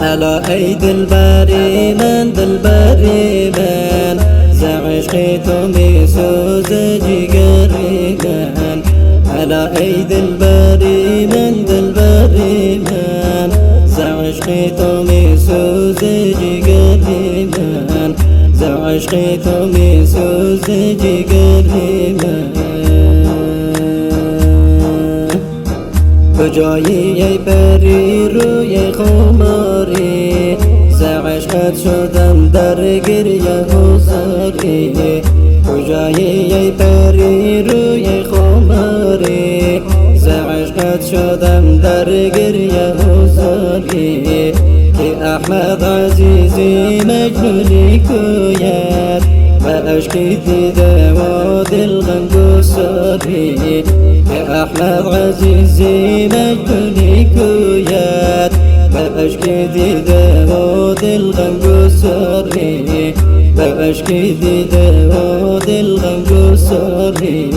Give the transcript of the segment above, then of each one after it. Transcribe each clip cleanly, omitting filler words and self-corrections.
على أيدي الباري من دلبري من زعشقيتم بسوزجي قريبا على أيدي الباري من دلبري من زعشقيتم بسوزجي قريبا زعشقيتم بسوزجي قريبا کجایی ای پری روی خماری ز عشقت شدم در گریه و زاری کجایی ای پری روی خماری ز عشقت شدم در گریه و زاری که احمد عزیزی مجنونی کوید و اشکی دیده و دلغم گساری که احمد عزیزی مجنونی کوید و اشکی دیده و دلغم گساری و اشکی دیده و دلغم گساری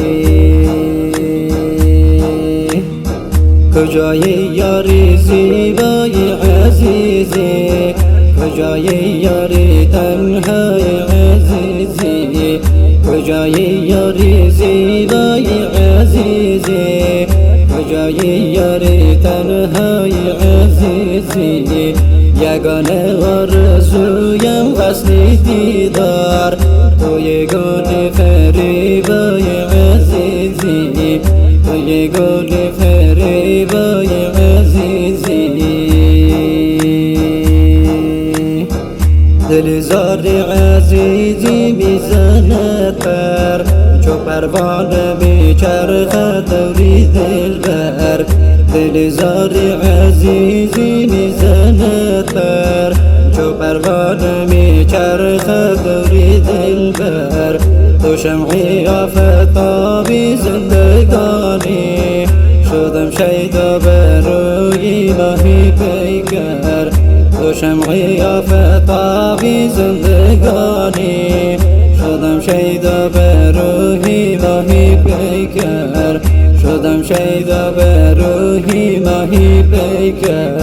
کجایی یاری زیبای عزیزی کجایی یاری تنهای عزیزی کجایی یاری زیبای عزیزی کجایی یاری تنهای عزیزی یگانه آرزویم وصل دیدار توی گل فریبای عزیزی توی گل فریبای عزیزی دل زار عزیزی میزند پر چو پروانه میچرخد دوری دلبر دل زار عزیزی میزند پر چو پروانه میچرخد دوری دلبر تو شمعی آفتابی زندگانی شدم شیدا بر روی ماهی پیکر تو شمعی آفتابی زندگانی شدم شیدا بر روی ماهی پیکر شدم شیدا بر روی ماهی پیکر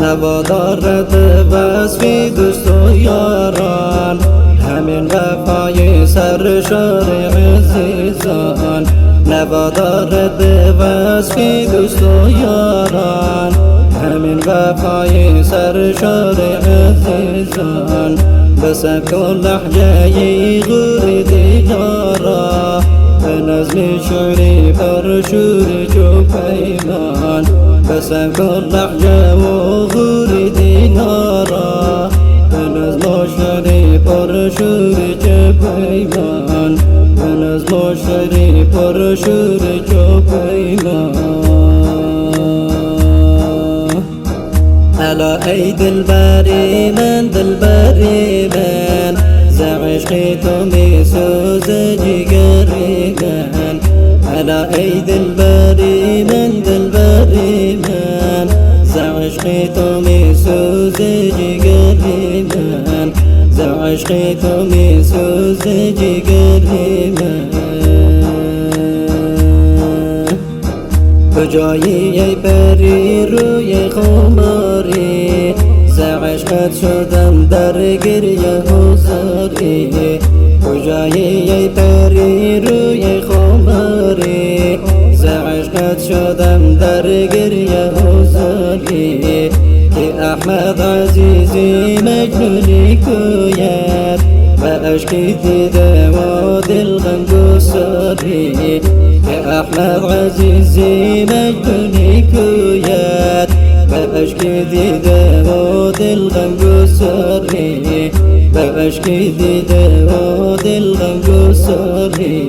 نوادارت وصفی دوست و یاران همین وفای سرشار عزیزان نوادارت وصفی دوست و یاران همین وفای سرشار عزیزان بسم کن لحجه غور دیدارا به نظم شعری پر شور جو پیمان بسم کن لحجه و غور دیدارا به نظم شعری پر شور جو پیمان به نظم شعری پر شور جو پیمان على أيدي الباري من دلبري من زعشقيتم بسوزجي قريبا على أيدي الباري من دلبري من زعشقيتم بسوزجي قريبا زعشقيتم بسوزجي قريبا کجایی ای پری روی خماری ز عشقت شدم در گریه و زاری کجایی ای پری روی خماری ز عشقت شدم در گریه و زاری که احمد عزیزی مجنونی کوید و اشکی دیده و دلغم گساری که احمد عزیزی مجنونی کوید و اشکی دیده و دلغم گساری و اشکی دیده و دلغم گساری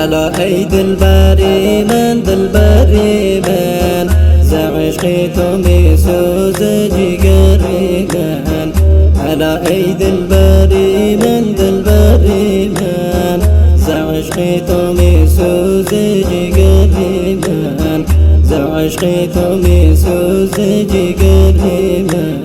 على أيدي الباري من دلبري من زعشقيتم بسوزجي قريبا على أيدي الباري من دلبري من زعشقيتم بسوزجي قريبا زعشقيتم بسوزجي قريبا